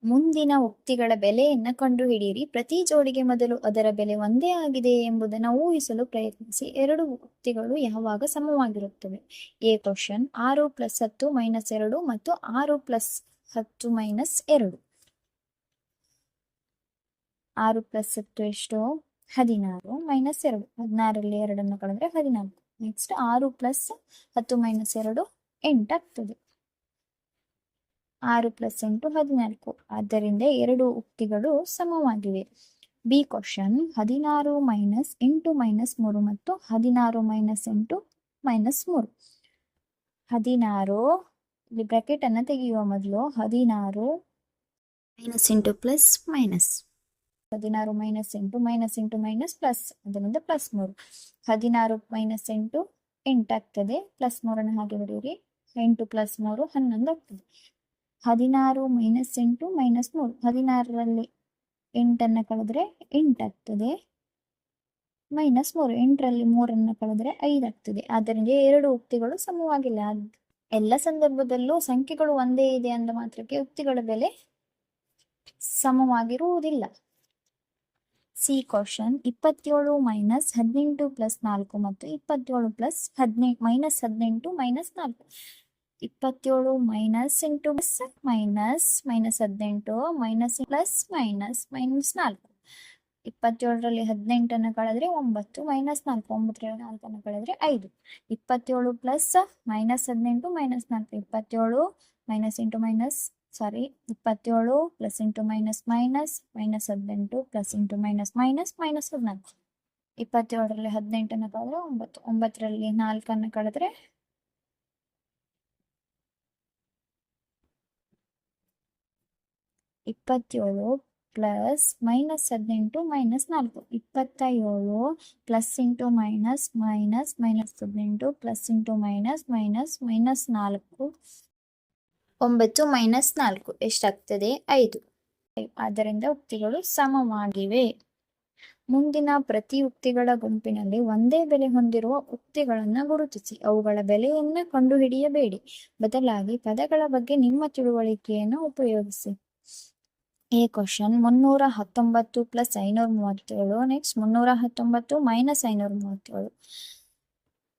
ಮುಂದಿನ ಉಕ್ತಿಗಳ ಬೆಲೆಯನ್ನ ಕಂಡುಹಿಡಿಯಿರಿ. ಪ್ರತಿ ಜೋಡಿಗೆ ಮೊದಲು ಅದರ ಬೆಲೆ ಒಂದೇ ಆಗಿದೆ ಎಂಬುದನ್ನು ಊಹಿಸಲು ಪ್ರಯತ್ನಿಸಿ. ಎರಡು ಉಕ್ತಿಗಳು ಯಾವಾಗ ಸಮವಾಗಿರುತ್ತವೆ? ಎ ಕ್ವಶನ್ 6 + 10 - 2 ಮತ್ತು 6 + 10 - 2. 6 + 10 ಎಷ್ಟು? 16 - 2. 16ರಲ್ಲಿ 2 ಕಳೆದ್ರೆ 14. ನೆಕ್ಸ್ಟ್ 6 + 10 - 2 8 ಆಗ್ತದೆ. 6 + 8 14. ಆದ್ದರಿಂದ ಎರಡು ಉಕ್ತಿಗಳು ಸಮವಾಗಿವೆ. ಬಿ ಕ್ವಶನ್ 16 - 8 - 3 ಮತ್ತು 16 - 8 - 3. 16 ಇಲ್ಲಿ ಬ್ರಾಕೆಟ್ ಅನ್ನ ತೆಗೆಯುವ ಮೊದಲು 16 -8 ಪ್ಲಸ್ ಮೈನಸ್, 16 - 8 -8 ಪ್ಲಸ್, ಅದರಿಂದ +3. 16 - 8 8 ಆಗ್ತದೆ. +3 ಹಾಗೆ ಬರೆಯಿರಿ. 8 + 3 11 ಆಗ್ತದೆ. 16 - 8 - 3. 16ರಲ್ಲಿ 8 ಕಳೆದ್ರೆ 8 ಆಗ್ತದೆ. -3. 8ರಲ್ಲಿ 3 ಕಳೆದ್ರೆ 5 ಆಗ್ತದೆ. ಆದ್ದರಿಂದ ಎರಡು ಉಕ್ತಿಗಳು ಸಮವಾಗಿಲ್ಲ. ಎಲ್ಲ ಸಂದರ್ಭದಲ್ಲೂ ಸಂಖ್ಯೆಗಳು ಒಂದೇ ಇದೆ ಅಂದ ಮಾತ್ರಕ್ಕೆ ಉಕ್ತಿಗಳ ಬೆಲೆ ಸಮವಾಗಿರುವುದಿಲ್ಲ. ಸಿ ಕ್ವಶನ್ 27 - 18 + 4 ಮತ್ತು 27 + 18 - 4. 27 - 8 + -18 -+-4. 27ರಲ್ಲಿ 18 ಕಳೆದ್ರೆ 9 - 4, 9ರಲ್ಲಿ 4 ಕಳೆದ್ರೆ 5. 27 + -18 - 4. 27 - 8 - 27 + -18 - -18 -14. 27ರಲ್ಲಿ 18 ಕಳೆದ್ರೆ 9, 9ರಲ್ಲಿ 4 ಕಳೆದ್ರೆ 27 + -18 - 4. 27 +× -, -18 +× -, -4. 9 - 4 ಎಷ್ಟಾಗ್ತದೆ? 5. ಆದ್ದರಿಂದ ಉಕ್ತಿಗಳು ಸಮವಾಗಿವೆ. ಮುಂದಿನ ಪ್ರತಿ ಉಕ್ತಿಗಳ ಗುಂಪಿನಲ್ಲಿ ಒಂದೇ ಬೆಲೆ ಹೊಂದಿರುವ ಉಕ್ತಿಗಳನ್ನು ಗುರುತಿಸಿ. ಅವುಗಳ ಬೆಲೆಯನ್ನ ಕಂಡುಹಿಡಿಯಬೇಡಿ. ಬದಲಾಗಿ ಪದಗಳ ಬಗ್ಗೆ ನಿಮ್ಮ ತಿಳುವಳಿಕೆಯನ್ನು ಉಪಯೋಗಿಸಿ. A question 319 + 537. ನೆಕ್ಸ್ಟ್ 319 - 537.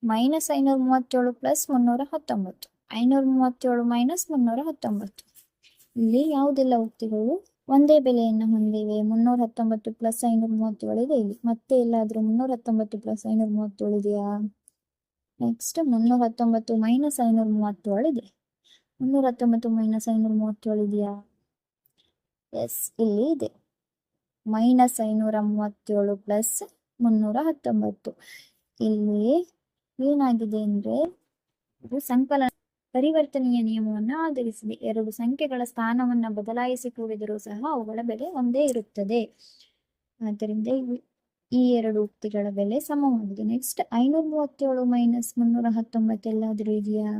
-537 + 319. 537 - 319. ಇಲ್ಲಿ ಯಾವುದೆಲ್ಲ ಉಕ್ತಿಗಳು ಒಂದೇ ಬೆಲೆಯನ್ನು ಹೊಂದಿವೆ? 319 + 537 ಇದೆ ಇಲ್ಲಿ. ಮತ್ತೆ ಎಲ್ಲಾದ್ರೂ 319 + 537 ಇದೆಯಾ? ನೆಕ್ಸ್ಟ್ 319 - 537 ಇದೆ. 319 - 537 ಇದೆಯಾ? ಎಸ್, ಇಲ್ಲಿ ಇದೆ. -537 + 319. ಇಲ್ಲಿ ಏನಾಗಿದೆ ಅಂದ್ರೆ ಇದು ಸಂಕಲನ ಪರಿವರ್ತನೆಯ ನಿಯಮವನ್ನು ಆಧರಿಸಿದೆ. ಎರಡು ಸಂಖ್ಯೆಗಳ ಸ್ಥಾನವನ್ನ ಬದಲಾಯಿಸಿ ಕೂಡಿದರೂ ಸಹ ಅವುಗಳ ಬೆಲೆ ಒಂದೇ ಇರುತ್ತದೆ. ಆದ್ದರಿಂದ ಈ ಎರಡು ಉಕ್ತಿಗಳ ಬೆಲೆ ಸಮವಾಗಿದೆ. ನೆಕ್ಸ್ಟ್ 537 - 319 ಎಲ್ಲಾದ್ರೂ ಇದೆಯಾ?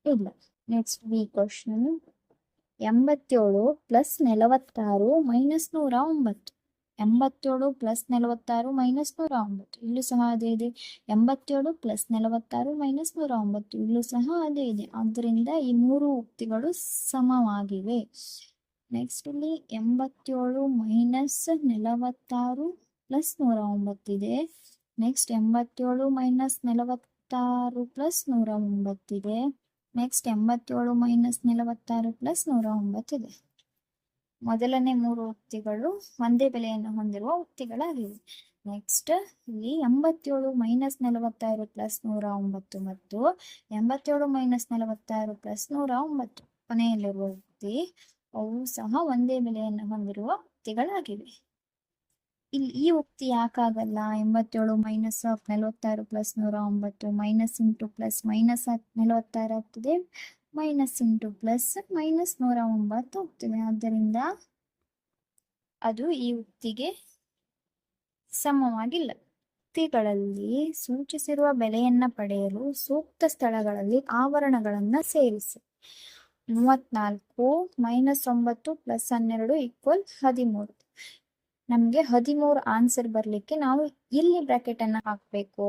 ಇಲ್ಲ. Next B question 87 + 46 - 109. 87 + 46 - 109. ಇಲ್ಲೂ ಸಹ ಅದೇ ಇದೆ. 87 + 46 - 109. ಇಲ್ಲೂ ಸಹ ಅದೇ ಇದೆ. ಆದ್ದರಿಂದ ಈ ಮೂರು ಉಕ್ತಿಗಳು ಸಮವಾಗಿವೆ. ನೆಕ್ಸ್ಟ್ ಇಲ್ಲಿ 87 - 46 + 109 ಇದೆ. ನೆಕ್ಸ್ಟ್ 87 - 46 + 109 ಇದೆ. ನೆಕ್ಸ್ಟ್ 87 - 46 + 109 ಇದೆ. ಮೊದಲನೇ ಮೂರು ಉಕ್ತಿಗಳು ಒಂದೇ ಬೆಲೆಯನ್ನು ಹೊಂದಿರುವ ಉಕ್ತಿಗಳಾಗಿವೆ. ನೆಕ್ಸ್ಟ್ ಇಲ್ಲಿ 87 - 46 + 109 ಮತ್ತು 87 - 46 + 109 ಕೊನೆಯಲ್ಲಿರುವ ಉಕ್ತಿ, ಅವು ಸಹ ಒಂದೇ ಬೆಲೆಯನ್ನು ಹೊಂದಿರುವ ಉಕ್ತಿಗಳಾಗಿವೆ. ಇಲ್ಲಿ ಈ ಉಕ್ತಿ ಯಾಕಾಗಲ್ಲ? 87 - 46 + 109 -× +−46 ಆಗ್ತದೆ. -× +−109 ಆಗ್ತದೆ. ಆದ್ದರಿಂದ ಅದು ಈ ಉಕ್ತಿಗೆ ಸಮವಾಗಿಲ್ಲ. ಉಕ್ತಿಗಳಲ್ಲಿ ಸೂಚಿಸಿರುವ ಬೆಲೆಯನ್ನ ಪಡೆಯಲು ಸೂಕ್ತ ಸ್ಥಳಗಳಲ್ಲಿ ಆವರಣಗಳನ್ನ ಸೇರಿಸಿ. 34 - 9 + 12 = 13. ನಮ್ಗೆ 13 ಆನ್ಸರ್ ಬರ್ಲಿಕ್ಕೆ ನಾವು ಇಲ್ಲಿ ಬ್ರಾಕೆಟ್ ಅನ್ನ ಹಾಕ್ಬೇಕು.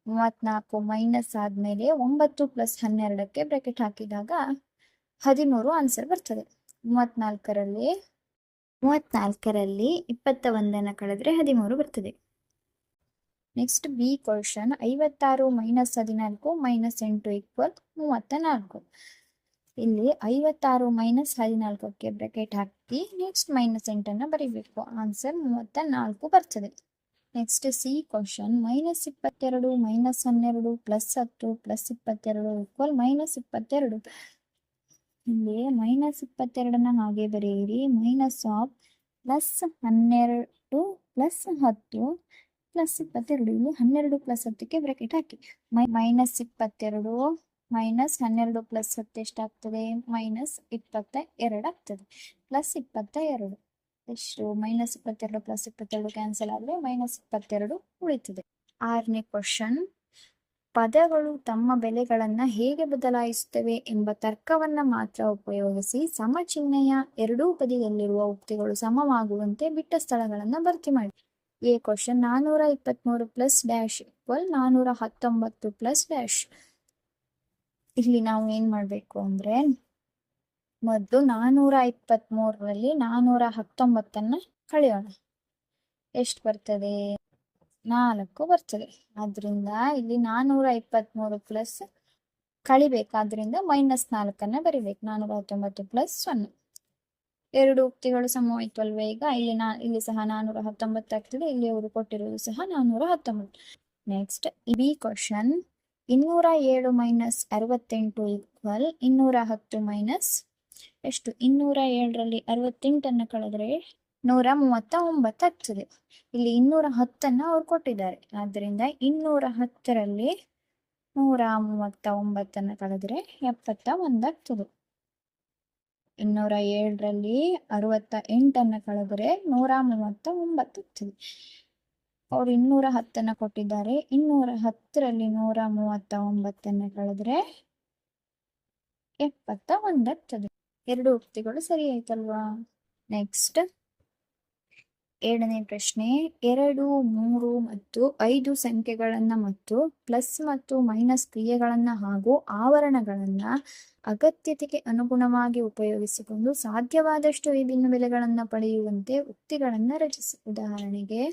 34 ಮೈನಸ್ ಆದ್ಮೇಲೆ 9 + 12ಕ್ಕೆ ಬ್ರಾಕೆಟ್ ಹಾಕಿದಾಗ 13 ಆನ್ಸರ್ ಬರ್ತದೆ. 34ರಲ್ಲಿ 21 ಕಳೆದ್ರೆ 13 ಬರ್ತದೆ. Next B question, 56 minus 14 minus 8 equal 34. ಇಲ್ಲಿ 56 ಮೈನಸ್ 14ಕ್ಕೆ ಬ್ರಾಕೆಟ್ ಹಾಕಿ ನೆಕ್ಸ್ಟ್ ಮೈನಸ್ 8 ಬರೀಬೇಕು. ಆನ್ಸರ್ 34 ಬರ್ತದೆ. Next C question, minus 22 minus 12 plus 10 plus 22 equal minus 22. ಇಲ್ಲಿ ಮೈನಸ್ 22 ಹಾಗೆ ಬರೆಯಿರಿ. Minus of plus 12 plus 10 plus 22. ಇಲ್ಲಿ 12 ಪ್ಲಸ್ 10ಕ್ಕೆ ಬ್ರಾಕೆಟ್ ಹಾಕಿ. ಮೈನಸ್ 22 ಮೈನಸ್ 12 ಪ್ಲಸ್ 10 ಎಷ್ಟಾಗ್ತದೆ? Minus 22 ಆಗ್ತದೆ. Plus 22 ಎಷ್ಟು? ಮೈನಸ್ 22 ಪ್ಲಸ್ 22 ಕ್ಯಾನ್ಸಲ್ ಆದರೆ ಮೈನಸ್ 22 ಉಳಿತದೆ. 6ನೇ ಕ್ವಶನ್, ಪದಗಳು ತಮ್ಮ ಬೆಲೆಗಳನ್ನು ಹೇಗೆ ಬದಲಾಯಿಸುತ್ತವೆ ಎಂಬ ತರ್ಕವನ್ನು ಮಾತ್ರ ಉಪಯೋಗಿಸಿ ಸಮಚಿಹ್ನೆಯ ಎರಡೂ ಬದಿಯಲ್ಲಿರುವ ಉಕ್ತಿಗಳು ಸಮವಾಗುವಂತೆ ಬಿಟ್ಟ ಸ್ಥಳಗಳನ್ನು ಭರ್ತಿ ಮಾಡಿ. A question, 423 plus dash equal 419 plus dash. ಇಲ್ಲಿ ನಾವು ಏನ್ ಮಾಡಬೇಕು ಅಂದ್ರೆ, ಮೊದಲು 423ರಲ್ಲಿ 419 ಕಳೆಯೋಣ. ಎಷ್ಟು ಬರ್ತದೆ? 4 ಬರ್ತದೆ. ಆದ್ರಿಂದ ಇಲ್ಲಿ 423 ಪ್ಲಸ್ ಕಳಿಬೇಕಾದ್ರಿಂದ -4 ಬರಿಬೇಕು. 419 ಪ್ಲಸ್ 0. ಎರಡು ಉಕ್ತಿಗಳು ಸಮವಾಯ್ತು ಅಲ್ವೇ? ಈಗ ಇಲ್ಲಿ ಸಹ 419 ಆಗ್ತದೆ, ಇಲ್ಲಿ ಅವರು ಕೊಟ್ಟಿರೋದು ಸಹ 419. Next B question, 207 minus 68 equal 210 minus ಎಷ್ಟು? 207ರಲ್ಲಿ 68 ಕಳೆದ್ರೆ 139 ಆಗ್ತದೆ. ಇಲ್ಲಿ 210 ಅವ್ರು ಕೊಟ್ಟಿದ್ದಾರೆ. ಆದ್ದರಿಂದ 210ರಲ್ಲಿ 139 ಕಳೆದ್ರೆ 71 ಆಗ್ತದೆ. 207ರಲ್ಲಿ 68 ಕಳೆದ್ರೆ 139 ಆಗ್ತದೆ. ಅವ್ರು 210 ಕೊಟ್ಟಿದ್ದಾರೆ. 210ರಲ್ಲಿ 139 ಕಳೆದ್ರೆ 71 ಆಗ್ತದೆ. ಎರಡು ಉಕ್ತಿಗಳು ಸರಿ ಆಯ್ತಲ್ವಾ? ನೆಕ್ಸ್ಟ್ 7ನೇ ಪ್ರಶ್ನೆ, 2, 3 ಮತ್ತು 5 ಸಂಖ್ಯೆಗಳನ್ನ ಮತ್ತು ಪ್ಲಸ್ ಮತ್ತು ಮೈನಸ್ ಕ್ರಿಯೆಗಳನ್ನ ಹಾಗೂ ಆವರಣಗಳನ್ನ ಅಗತ್ಯತೆಗೆ ಅನುಗುಣವಾಗಿ ಉಪಯೋಗಿಸಿಕೊಂಡು ಸಾಧ್ಯವಾದಷ್ಟು ವಿಭಿನ್ನ ಬೆಲೆಗಳನ್ನ ಪಡೆಯುವಂತೆ ಉಕ್ತಿಗಳನ್ನ ರಚಿಸಿ. ಉದಾಹರಣೆಗೆ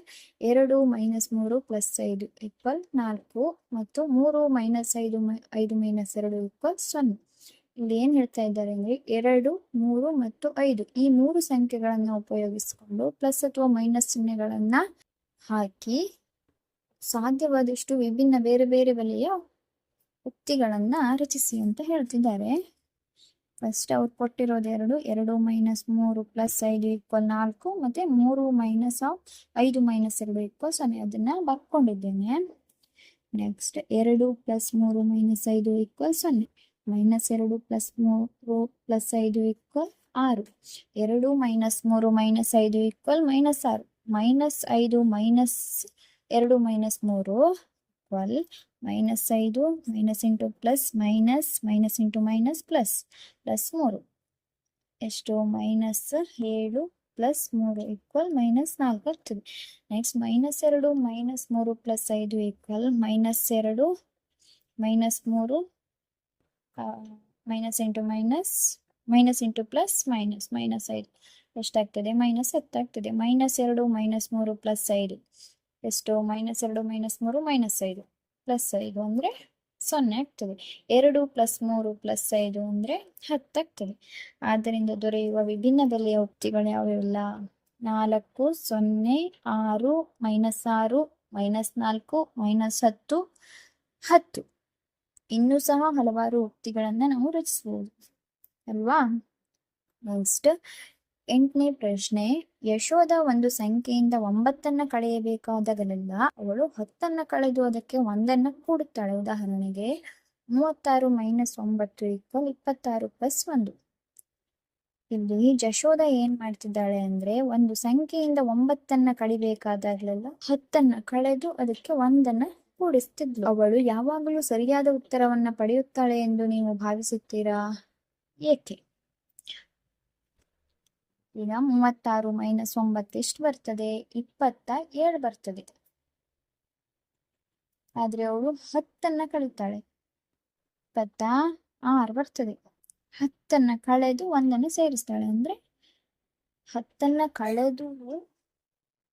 2 ಮೈನಸ್ 3 ಪ್ಲಸ್ 5 ಈಕ್ವಲ್ 4 ಮತ್ತು 3 ಮೈನಸ್ 5 ಮೈನಸ್ 2 ಈಕ್ವಲ್ 0. ಇಲ್ಲಿ ಏನ್ ಹೇಳ್ತಾ ಇದ್ದಾರೆ ಅಂದ್ರೆ, 2, 3 ಮತ್ತು 5 ಈ 3 ಸಂಖ್ಯೆಗಳನ್ನ ಉಪಯೋಗಿಸಿಕೊಂಡು ಪ್ಲಸ್ ಅಥವಾ ಮೈನಸ್ ಚಿಹ್ನೆಗಳನ್ನ ಹಾಕಿ ಸಾಧ್ಯವಾದಷ್ಟು ವಿಭಿನ್ನ ಬೇರೆ ಬೇರೆ ಬೆಲೆಯ ಉಕ್ತಿಗಳನ್ನ ರಚಿಸಿ ಅಂತ ಹೇಳ್ತಿದ್ದಾರೆ. ಫಸ್ಟ್ ಅವ್ರು ಕೊಟ್ಟಿರೋದು 2 ಮೈನಸ್ 3 ಪ್ಲಸ್ 5 ಈಕ್ವಲ್ 4 ಮತ್ತೆ 3 ಮೈನಸ್ 5 ಮೈನಸ್ 2 ಈಕ್ವಲ್ 0. ಅದನ್ನ ಬರ್ಕೊಂಡಿದ್ದೇನೆ. Next 2 plus 3 minus 5 equal 0. Minus 2 plus 3 plus 5 equal 6. 2 minus 3 minus 5 equal minus 6. Minus 5 minus 2 minus 3 equal minus 5 minus into plus minus minus into minus plus plus 3 ಎಷ್ಟು? Minus 7 plus 3 equal minus 4 ಆಗ್ತದೆ. Next minus 2 minus 3 plus 5 equal minus 2 minus 3 minus into minus minus into plus minus minus 5 ಎಷ್ಟಾಗ್ತದೆ? Minus 10 ಆಗ್ತದೆ. Minus 2 minus 3 plus 5 ಎಷ್ಟು? Minus 2 minus 3 minus 5 plus 5 ಅಂದ್ರೆ 0 ಆಗ್ತದೆ. 2 plus 3 plus 5 ಅಂದ್ರೆ 10 ಆಗ್ತದೆ. ಆದ್ದರಿಂದ ದೊರೆಯುವ ವಿಭಿನ್ನ ಬೆಲೆಯ ಉಕ್ತಿಗಳು ಯಾವೆಲ್ಲ? 4, 0, 6, -6, -4, -10, 10. ಇನ್ನೂ ಸಹ ಹಲವಾರು ಉಕ್ತಿಗಳನ್ನ ನಾವು ರಚಿಸಬಹುದು ಅಲ್ವಾ? ನೆಕ್ಸ್ಟ್ 8ನೇ ಪ್ರಶ್ನೆ, ಯಶೋಧ ಒಂದು ಸಂಖ್ಯೆಯಿಂದ 9 ಕಳೆಯಬೇಕಾದಾಗಲೆಲ್ಲ ಅವಳು 10 ಕಳೆದು ಅದಕ್ಕೆ 1 ಕೂಡುತ್ತಾಳೆ. ಉದಾಹರಣೆಗೆ 36 ಮೈನಸ್ 9 ಈಕ್ವಲ್ 26 ಪ್ಲಸ್ 1. ಇಲ್ಲಿ ಯಶೋಧ ಏನ್ ಮಾಡ್ತಿದ್ದಾಳೆ ಅಂದ್ರೆ, ಒಂದು ಸಂಖ್ಯೆಯಿಂದ 9 ಕಳಿಬೇಕಾದಾಗಲೆಲ್ಲ 10 ಕಳೆದು ಅದಕ್ಕೆ 1 ಕೂಡಿಸ್ತಿದ್ಲು. ಅವಳು ಯಾವಾಗಲೂ ಸರಿಯಾದ ಉತ್ತರವನ್ನ ಪಡೆಯುತ್ತಾಳೆ ಎಂದು ನೀವು ಭಾವಿಸುತ್ತೀರಾ? ಏಕೆ? ಈಗ 36 ಮೈನಸ್ 9 ಎಷ್ಟು ಬರ್ತದೆ? 27 ಬರ್ತದೆ. ಆದ್ರೆ ಅವಳು 10 ಕಳೀತಾಳೆ, 26 ಬರ್ತದೆ. 10 ಕಳೆದು 1 ಸೇರಿಸ್ತಾಳೆ ಅಂದ್ರೆ 10 ಕಳೆದು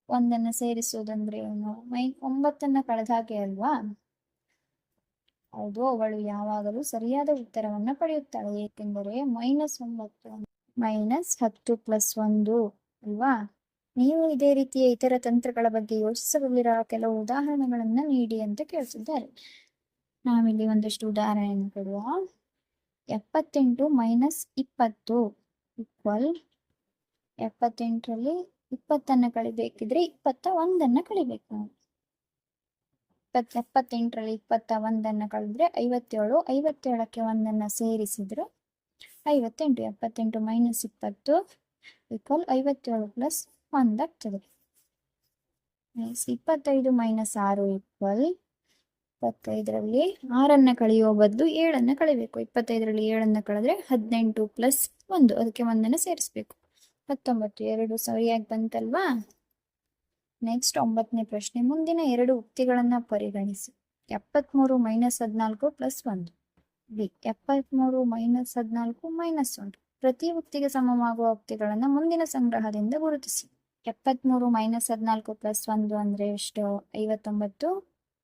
1 ಸೇರಿಸೋದಂದ್ರೆ ಏನು? 9 ಕಳೆದ ಹಾಗೆ ಅಲ್ವಾ? ಹೌದು, ಅವಳು ಯಾವಾಗಲೂ ಸರಿಯಾದ ಉತ್ತರವನ್ನ ಪಡೆಯುತ್ತಾಳೆ, ಏಕೆಂದರೆ -9 -10 + 1 ಅಲ್ವಾ? ನೀವು ಇದೇ ರೀತಿಯ ಇತರ ತಂತ್ರಗಳ ಬಗ್ಗೆ ಯೋಚಿಸಬಲ್ಲಿರ ಕೆಲವು ಉದಾಹರಣೆಗಳನ್ನ ನೀಡಿ ಅಂತ ಕೇಳ್ತಿದ್ದಾರೆ. ನಾವಿಲ್ಲಿ ಒಂದಷ್ಟು ಉದಾಹರಣೆಯನ್ನು ಕೊಡುವ. 78 - 20 = 78ರಲ್ಲಿ 20 ಕಳಿಬೇಕಿದ್ರೆ 21 ಕಳಿಬೇಕು ನಾವು. 78ರಲ್ಲಿ 21 ಕಳೆದ್ರೆ 57, 57ಕ್ಕೆ 1 ಸೇರಿಸಿದ್ರೆ 58. 78 - 20 = 57 + 1 ಆಗ್ತದೆ. 25 - 6 = 25ರಲ್ಲಿ 6 ಕಳೆಯುವ ಬದಲು 7 ಕಳಿಬೇಕು. 25ರಲ್ಲಿ 7 ಕಳೆದ್ರೆ 18 + 1, ಅದಕ್ಕೆ 1 ಸೇರಿಸ್ಬೇಕು. 19. 2 ಸರಿಯಾಗಿ ಬಂತಲ್ವಾ? ನೆಕ್ಸ್ಟ್ 9ನೇ ಪ್ರಶ್ನೆ. ಮುಂದಿನ 2 ಉಕ್ತಿಗಳನ್ನ ಪರಿಗಣಿಸಿ. 73 - 14 + 1. ಬಿ. 73 - 14 - 1. ಪ್ರತಿ ಉಕ್ತಿಗೆ ಸಮವಾಗುವ ಉಕ್ತಿಗಳನ್ನ ಮುಂದಿನ ಸಂಗ್ರಹದಿಂದ ಗುರುತಿಸಿ. 73 - 14 + 1 ಅಂದ್ರೆ ಎಷ್ಟು? 59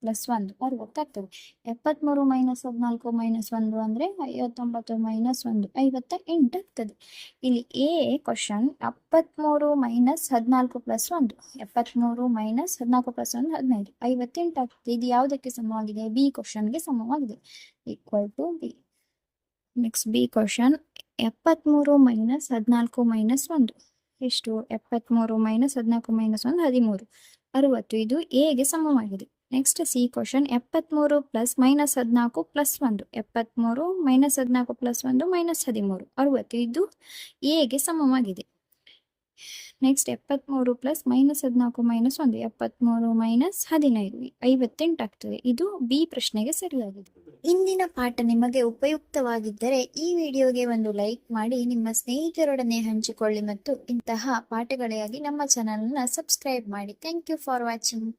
+ 1 60 ಆಗ್ತದೆ. 73 - 14 - 1 ಅಂದ್ರೆ 59 - 1 58 ಆಗ್ತದೆ. ಇಲ್ಲಿ ಎ ಕ್ವಶನ್ 73 - 14 + 1. 73 - 14 + 1 15. 58 ಆಗ್ತದೆ. ಇದು ಯಾವುದಕ್ಕೆ ಸಮವಾಗಿದೆ? ಬಿ ಕ್ವಶನ್ಗೆ ಸಮವಾಗಿದೆ. = ಬಿ. ನೆಕ್ಸ್ಟ್ ಬಿ ಕ್ವಶನ್ 73 - 14 - 1 ಎಷ್ಟು? 73 - 14 - 1 13 60. ಇದು ಎಗೆ ಸಮವಾಗಿದೆ. Next C question 73 + -14 + 1. 73 - 14 + 1 -13 60. ಇದು ಎಗೆ ಸಮವಾಗಿದೆ. ನೆಕ್ಸ್ಟ್ 73 + -14 - 1 73 - 15 58 ಆಗ್ತದೆ. ಇದು ಬಿ ಪ್ರಶ್ನೆಗೆ ಸರಿಯಾಗಿದೆ. ಇಂದಿನ ಪಾಠ ನಿಮಗೆ ಉಪಯುಕ್ತವಾಗಿದ್ದರೆ ಈ ವಿಡಿಯೋಗೆ ಒಂದು ಲೈಕ್ ಮಾಡಿ, ನಿಮ್ಮ ಸ್ನೇಹಿತರೊಡನೆ ಹಂಚಿಕೊಳ್ಳಿ ಮತ್ತು ಇಂತಹ ಪಾಠಗಳಿಗಾಗಿ ನಮ್ಮ ಚಾನಲ್ ಅನ್ನು ಸಬ್ಸ್ಕ್ರೈಬ್ ಮಾಡಿ. Thank you for watching.